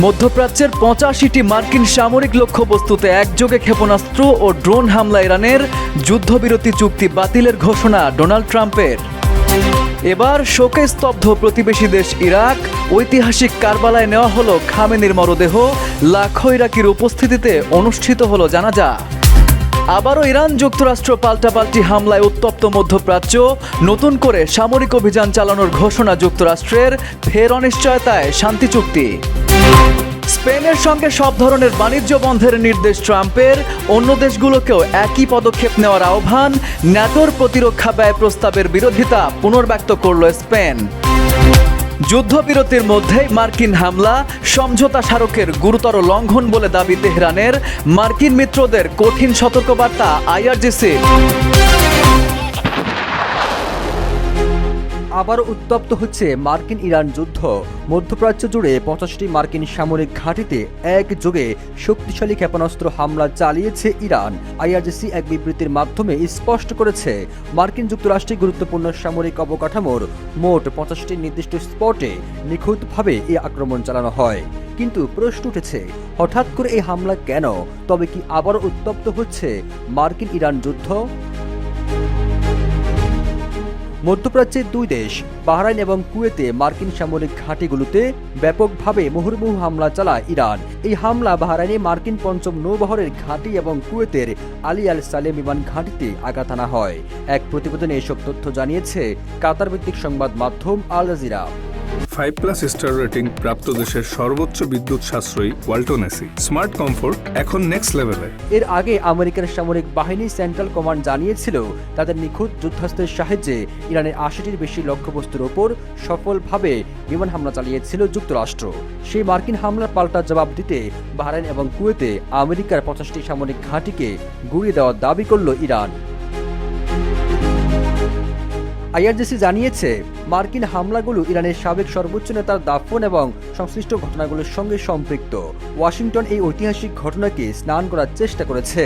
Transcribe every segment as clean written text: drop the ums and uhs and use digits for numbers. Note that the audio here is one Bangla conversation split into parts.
মধ্যপ্রাচ্যের ৮৫টি মার্কিন সামরিক লক্ষ্যবস্তুতে একযোগে ক্ষেপণাস্ত্র ও ড্রোন হামলা ইরানের, যুদ্ধবিরতি চুক্তি বাতিলের ঘোষণা ডোনাল্ড ট্রাম্পের। এবার শোকে স্তব্ধ প্রতিবেশী দেশ ইরাক, ঐতিহাসিক কারবালায় নেওয়া হলো খামেনির মরদেহ, লাখো ইরাকির উপস্থিতিতে অনুষ্ঠিত হলো জানাজা। আবারও ইরান যুক্তরাষ্ট্র পাল্টাপাল্টি হামলায় উত্তপ্ত মধ্যপ্রাচ্য, নতুন করে সামরিক অভিযান চালানোর ঘোষণা যুক্তরাষ্ট্রের, ফের অনিশ্চয়তায় শান্তি চুক্তি। স্পেনের সঙ্গে সব ধরনের বাণিজ্য বন্ধের নির্দেশ ট্রাম্পের, অন্য দেশগুলোকেও একই পদক্ষেপ নেওয়ার আহ্বান, ন্যাটোর প্রতিরক্ষা ব্যয় প্রস্তাবের বিরোধিতা পুনর্ব্যক্ত করল স্পেন। যুদ্ধবিরতির মধ্যেই মার্কিন হামলা, সমঝোতা স্মারকের গুরুতর লঙ্ঘন বলে দাবি তেহরানের, মার্কিন মিত্রদের কঠিন সতর্কবার্তা আইআরজিসির। আবার উত্তপ্ত হচ্ছে মার্কিন ইরান যুদ্ধ। মধ্যপ্রাচ্য জুড়ে ৮৫টি মার্কিন সামরিক ঘাঁটিতে একযোগে শক্তিশালী ক্ষেপণাস্ত্র হামলা চালিয়েছে ইরান। আইআরজিসি এক বিবৃতির মাধ্যমে স্পষ্ট করেছে, মার্কিন যুক্তরাষ্ট্রে গুরুত্বপূর্ণ সামরিক অবকাঠামোর মোট ৮৫টি নির্দিষ্ট স্পটে নিখুঁতভাবে এই আক্রমণ চালানো হয়। কিন্তু প্রশ্ন উঠেছে, হঠাৎ করে এই হামলা কেন? তবে কি আবারও উত্তপ্ত হচ্ছে মার্কিন ইরান যুদ্ধ? মধ্যপ্রাচ্যের দুই দেশ বাহরাইন এবং কুয়েতে মার্কিন সামরিক ঘাঁটিগুলোতে ব্যাপকভাবে মুহুর্মুহু হামলা চালায় ইরান। এই হামলা বাহরাইনে মার্কিন পঞ্চম নৌবহরের ঘাঁটি এবং কুয়েতের আলী আল সালেম বিমান ঘাঁটিতে আঘাত আনা হয়। এক প্রতিবেদনে এসব তথ্য জানিয়েছে কাতার ভিত্তিক সংবাদ মাধ্যম আল জাজিরা। 5+ স্টার রেটিং প্রাপ্ত দেশের সর্বোচ্চ বিদ্যুৎ সাশ্রয়ী ওয়ালটন এসি স্মার্ট কমফোর্ট এখন নেক্সট লেভেলে। এর আগে আমেরিকার সামরিক বাহিনী সেন্ট্রাল কমান্ড জানিয়েছিল, তাদের নিখুঁত যুদ্ধাস্ত্রের সাহায্যে ইরানের ৮০টির বেশি লক্ষ্যবস্তুর ওপর সফলভাবে বিমান হামলা চালিয়েছিল যুক্তরাষ্ট্র। সেই মার্কিন হামলার পাল্টা জবাব দিতে বাহরাইন এবং কুয়েতে আমেরিকার ৫০টি সামরিক ঘাঁটিকে গুঁড়িয়ে দেওয়ার দাবি করল ইরান। আইআরজিসি জানিয়েছে, মার্কিন হামলাগুলো ইরানের সাবেক সর্বোচ্চ নেতার দাফন এবং সংশ্লিষ্ট ঘটনাগুলোর সঙ্গে সম্পৃক্ত। ওয়াশিংটন এই ঐতিহাসিক ঘটনাকে স্নান করার চেষ্টা করেছে।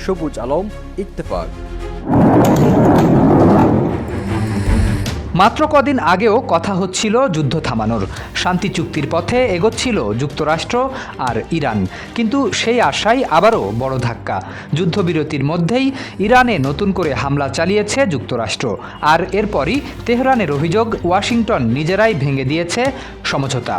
সবুজ আলম, ইত্তেফাক। মাত্র কদিন আগেও কথা হচ্ছিল যুদ্ধ থামানোর, শান্তি চুক্তির পথে এগোচ্ছিল যুক্তরাষ্ট্র আর ইরান। কিন্তু সেই আশায় আবারও বড় ধাক্কা। যুদ্ধবিরতির মধ্যেই ইরানে নতুন করে হামলা চালিয়েছে যুক্তরাষ্ট্র। আর এরপরই তেহরানের অভিযোগ, ওয়াশিংটন নিজেরাই ভেঙে দিয়েছে সমঝোতা।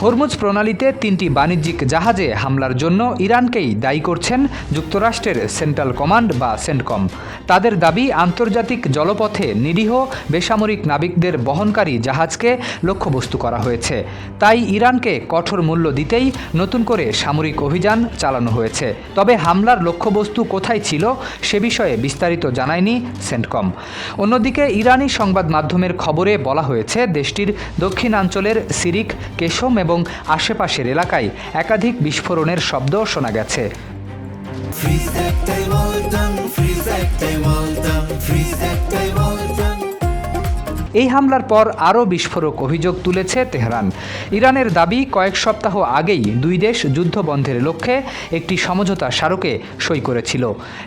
হরমুজ প্রণালীতে ৩টি বাণিজ্যিক জাহাজে হামলার জন্য ইরানকেই দায়ী করছেন যুক্তরাষ্ট্রের সেন্ট্রাল কমান্ড বা সেন্টকম। তাদের দাবি, আন্তর্জাতিক জলপথে নিরীহ বেসামরিক নাবিকদের বহনকারী জাহাজকে লক্ষ্যবস্তু করা হয়েছে। তাই ইরানকে কঠোর মূল্য দিতেই নতুন করে সামরিক অভিযান চালানো হয়েছে। তবে হামলার লক্ষ্যবস্তু কোথায় ছিল সে বিষয়ে বিস্তারিত জানায়নি সেন্টকম। অন্যদিকে ইরানি সংবাদ মাধ্যমের খবরে বলা হয়েছে, দেশটির দক্ষিণাঞ্চলের সিরিক, কেশম এবং আশেপাশের এলাকায় একাধিক বিস্ফোরণের শব্দ শোনা গেছে। এই হামলার পর আরও বিস্ফোরক অভিযোগ তুলেছে তেহরান। ইরানের দাবি, কয়েক সপ্তাহ আগেই দুই দেশ যুদ্ধ বন্ধের লক্ষ্যে একটি সমঝোতা স্মারকে সই করেছিল।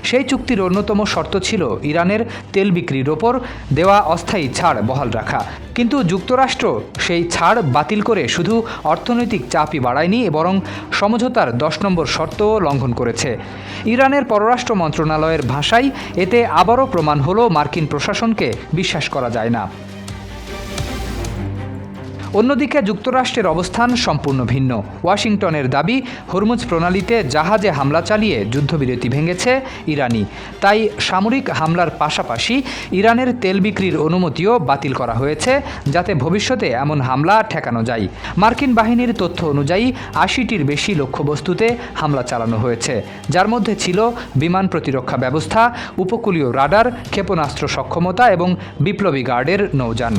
সেই চুক্তির অন্যতম শর্ত ছিল ইরানের তেল বিক্রির ওপর দেওয়া অস্থায়ী ছাড় বহাল রাখা। কিন্তু যুক্তরাষ্ট্র সেই ছাড় বাতিল করে শুধু অর্থনৈতিক চাপই বাড়ায়নি, বরং সমঝোতার ১০ নম্বর শর্তও লঙ্ঘন করেছে। ইরানের পররাষ্ট্র মন্ত্রণালয়ের ভাষায়, এতে আবারও প্রমাণ হলো মার্কিন প্রশাসনকে বিশ্বাস করা যায় না। অন্যদিকে যুক্তরাষ্ট্রের অবস্থান সম্পূর্ণ ভিন্ন। ওয়াশিংটনের দাবি, হরমুজ প্রণালীতে জাহাজে হামলা চালিয়ে যুদ্ধবিরতি ভেঙেছে ইরানি। তাই সামরিক হামলার পাশাপাশি ইরানের তেল বিক্রির অনুমতিও বাতিল করা হয়েছে, যাতে ভবিষ্যতে এমন হামলা ঠেকানো যায়। মার্কিন বাহিনীর তথ্য অনুযায়ী ৮০টির বেশি লক্ষ্যবস্তুতে হামলা চালানো হয়েছে, যার মধ্যে ছিল বিমান প্রতিরক্ষা ব্যবস্থা, উপকূলীয় রাডার, ক্ষেপণাস্ত্র সক্ষমতা এবং বিপ্লবী গার্ডের নৌযান।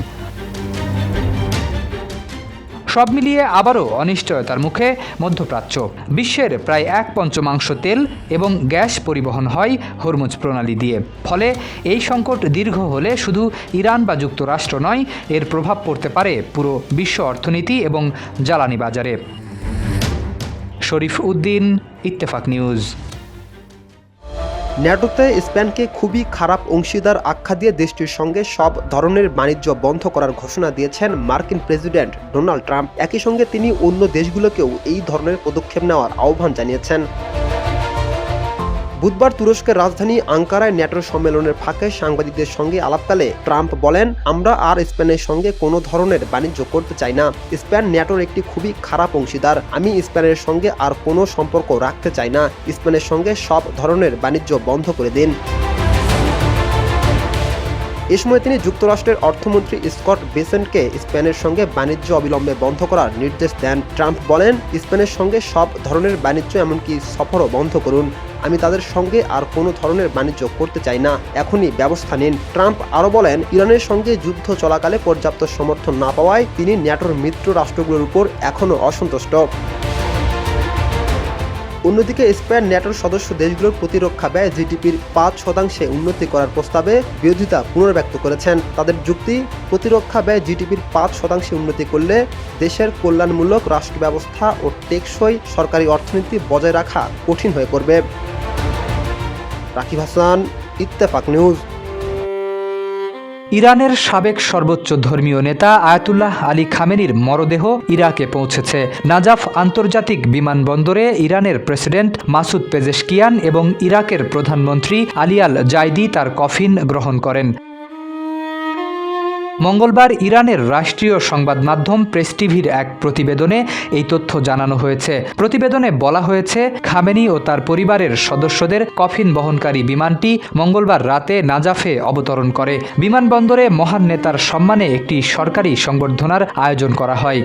সব মিলিয়ে আবারও অনিশ্চয়তার মুখে মধ্যপ্রাচ্য। বিশ্বের প্রায় ১/৫ তেল এবং গ্যাস পরিবহন হয় হরমুজ প্রণালী দিয়ে। ফলে এই সংকট দীর্ঘ হলে শুধু ইরান বা যুক্তরাষ্ট্র নয়, এর প্রভাব পড়তে পারে পুরো বিশ্ব অর্থনীতি এবং জ্বালানি বাজারে। শরীফ উদ্দিন, ইত্তেফাক নিউজ। ন্যাটোতে স্পেনকে খুবই খারাপ অংশীদার আখ্যা দিয়ে দেশটির সঙ্গে সব ধরনের বাণিজ্য বন্ধ করার ঘোষণা দিয়েছেন মার্কিন প্রেসিডেন্ট ডোনাল্ড ট্রাম্প। একই সঙ্গে তিনি অন্য দেশগুলোকেও এই ধরনের পদক্ষেপ নেওয়ার আহ্বান জানিয়েছেন। বুধবার তুরস্কের রাজধানী আঙ্কারায় ন্যাটোর সম্মেলনের ফাঁকে সাংবাদিকদের সঙ্গে আলাপকালে ট্রাম্প বলেন, আমরা আর স্পেনের সঙ্গে কোনো ধরনের বাণিজ্য করতে চাই না। স্পেন ন্যাটোর একটি খুবই খারাপ অংশীদার। আমি স্পেনের সঙ্গে আর কোনো সম্পর্ক রাখতে চাই না। স্পেনের সঙ্গে সব ধরনের বাণিজ্য বন্ধ করে দিন। এ সময় তিনি যুক্তরাষ্ট্রের অর্থমন্ত্রী স্কট বেসেন্টকে স্পেনের সঙ্গে বাণিজ্য অবিলম্বে বন্ধ করার নির্দেশ দেন। ট্রাম্প বলেন, স্পেনের সঙ্গে সব ধরনের বাণিজ্য এমনকি সফরও বন্ধ করুন। আমি তাদের সঙ্গে আর কোনো ধরনের বাণিজ্য করতে চাই না। এখনই ব্যবস্থা নিন। ট্রাম্প আরও বলেন, ইরানের সঙ্গে যুদ্ধ চলাকালে পর্যাপ্ত সমর্থন না পাওয়ায় তিনি ন্যাটোর মিত্র রাষ্ট্রগুলোর উপর এখনও অসন্তুষ্ট। অন্যদিকে স্পেন ন্যাটোর সদস্য দেশগুলোর প্রতিরক্ষা ব্যয় জিডিপির 5% উন্নতি করার প্রস্তাবে বিরোধিতা পুনর্ব্যক্ত করেছেন। তাদের যুক্তি, প্রতিরক্ষা ব্যয় জিডিপির 5% উন্নতি করলে দেশের কল্যাণমূলক রাষ্ট্র ব্যবস্থা ও টেকসই সরকারি অর্থনীতি বজায় রাখা কঠিন হয়ে পড়বে। রাকিব হাসান, ইত্তেফাক নিউজ। ইরানের সাবেক সর্বোচ্চ ধর্মীয় নেতা আয়াতুল্লাহ আলী খামেনির মরদেহ ইরাকে পৌঁছেছে। নাজাফ আন্তর্জাতিক বিমানবন্দরে ইরানের প্রেসিডেন্ট মাসুদ পেজেশকিয়ান এবং ইরাকের প্রধানমন্ত্রী আলী আল জাইদি তার কফিন গ্রহণ করেন। মঙ্গলবার ইরানের রাষ্ট্রীয় সংবাদ মাধ্যম প্রেস টিভির এক প্রতিবেদনে এই তথ্য জানানো হয়েছে। প্রতিবেদনে বলা হয়েছে, খামেনি ও তার পরিবারের সদস্যদের কফিন বহনকারী বিমানটি মঙ্গলবার রাতে নাজাফে অবতরণ করে। বিমানবন্দরে মহান নেতার সম্মানে একটি সরকারি সংবর্ধনার আয়োজন করা হয়।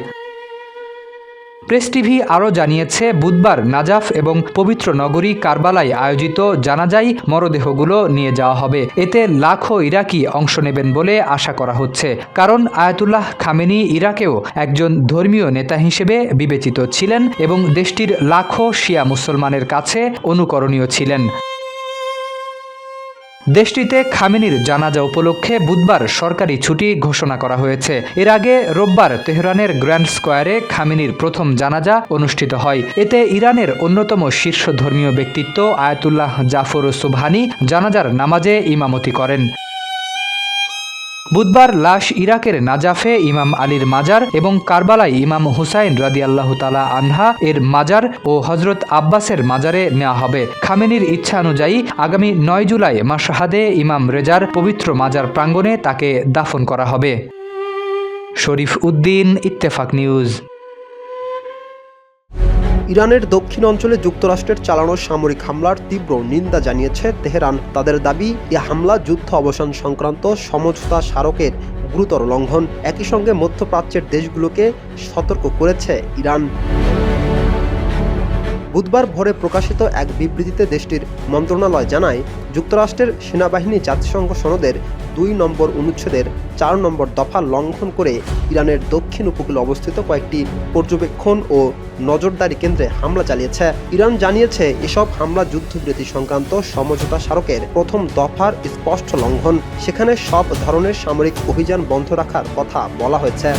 প্রেস টিভি আরও জানিয়েছে, বুধবার নাজাফ এবং পবিত্র নগরী কারবালায় আয়োজিত জানাজায় মরদেহগুলো নিয়ে যাওয়া হবে। এতে লাখো ইরাকি অংশ নেবেন বলে আশা করা হচ্ছে, কারণ আয়াতুল্লাহ খামেনি ইরাকেও একজন ধর্মীয় নেতা হিসেবে বিবেচিত ছিলেন এবং দেশটির লাখো শিয়া মুসলমানের কাছে অনুকরণীয় ছিলেন। দেশটিতে খামেনির জানাজা উপলক্ষে বুধবার সরকারি ছুটি ঘোষণা করা হয়েছে। এর আগে রোববার তেহরানের গ্র্যান্ড স্কোয়ারে খামেনির প্রথম জানাজা অনুষ্ঠিত হয়। এতে ইরানের অন্যতম শীর্ষ ধর্মীয় ব্যক্তিত্ব আয়াতুল্লাহ জাফর সুবহানি জানাজার নামাজে ইমামতি করেন। বুধবার লাশ ইরাকের নাজাফে ইমাম আলীর মাজার এবং কারবালায় ইমাম হুসাইন রাদিয়াল্লাহু তাআলা আনহা এর মাজার ও হজরত আব্বাসের মাজারে নেওয়া হবে। খামেনির ইচ্ছা অনুযায়ী আগামী 9 জুলাই মাশহাদে ইমাম রেজার পবিত্র মাজার প্রাঙ্গণে তাকে দাফন করা হবে। শরীফ উদ্দিন, ইত্তেফাক নিউজ। ইরানের দক্ষিণ অঞ্চলে যুক্তরাষ্ট্রের চালানো সামরিক হামলার তীব্র নিন্দা জানিয়েছে তেহরান। তাদের দাবি, এ হামলা যুদ্ধ অবসান সংক্রান্ত সমঝোতা স্মারকের গুরুতর লঙ্ঘন। একই সঙ্গে মধ্যপ্রাচ্যের দেশগুলোকে সতর্ক করেছে ইরান। বুধবার ভোরে প্রকাশিত এক বিবৃতিতে দেশটির মন্ত্রণালয় জানায়, যুক্তরাষ্ট্রের সেনাবাহিনী জাতিসংঘ সনদের 2 নম্বর অনুচ্ছেদের 4 নম্বর দফা লঙ্ঘন করে ইরানের দক্ষিণ উপকূলে অবস্থিত কয়েকটি পর্যবেক্ষণ ও নজরদারি কেন্দ্রে হামলা চালিয়েছে। ইরান জানিয়েছে, এসব হামলা যুদ্ধবিরতি সংক্রান্ত সমঝোতা স্মারকের প্রথম দফার স্পষ্ট লঙ্ঘন। সেখানে সব ধরনের সামরিক অভিযান বন্ধ রাখার কথা বলা হয়েছে।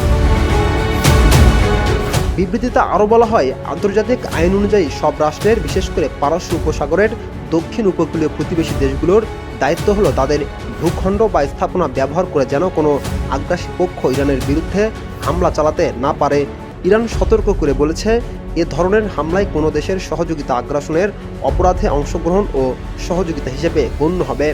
বিবৃতিতে আরও বলা হয়, আন্তর্জাতিক আইন অনুযায়ী সব রাষ্ট্রের, বিশেষ করে পারস্য উপসাগরের দক্ষিণ উপকূলীয় প্রতিবেশী দেশগুলোর দায়িত্ব হলো তাদের ভূখণ্ড বা স্থাপনা ব্যবহার করে যেন কোনো আগ্রাসী পক্ষ ইরানের বিরুদ্ধে হামলা চালাতে না পারে। ইরান সতর্ক করে বলেছে, এ ধরনের হামলায় কোনো দেশের সহযোগিতা আগ্রাসনের অপরাধে অংশগ্রহণ ও সহযোগিতা হিসেবে গণ্য হবে।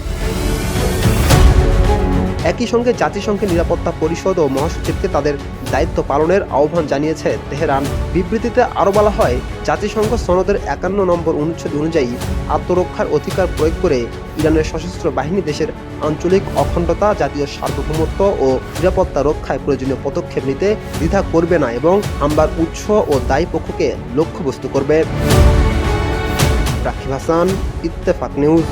একই সঙ্গে জাতিসংঘের নিরাপত্তা পরিষদ ও মহাসচিবকে তাদের দায়িত্ব পালনের আহ্বান জানিয়েছে তেহরান। বিবৃতিতে আরও বলা হয়, জাতিসংঘ সনদের 51 নম্বর অনুচ্ছেদ অনুযায়ী আত্মরক্ষার অধিকার প্রয়োগ করে ইরানের সশস্ত্র বাহিনী দেশের আঞ্চলিক অখণ্ডতা, জাতীয় সার্বভৌমত্ব ও নিরাপত্তা রক্ষায় প্রয়োজনীয় পদক্ষেপ নিতে দ্বিধা করবে না এবং হামলার উৎস ও দায়ী পক্ষকে লক্ষ্যবস্তু করবে। রাকিব হাসান, ইত্তেফাক নিউজ।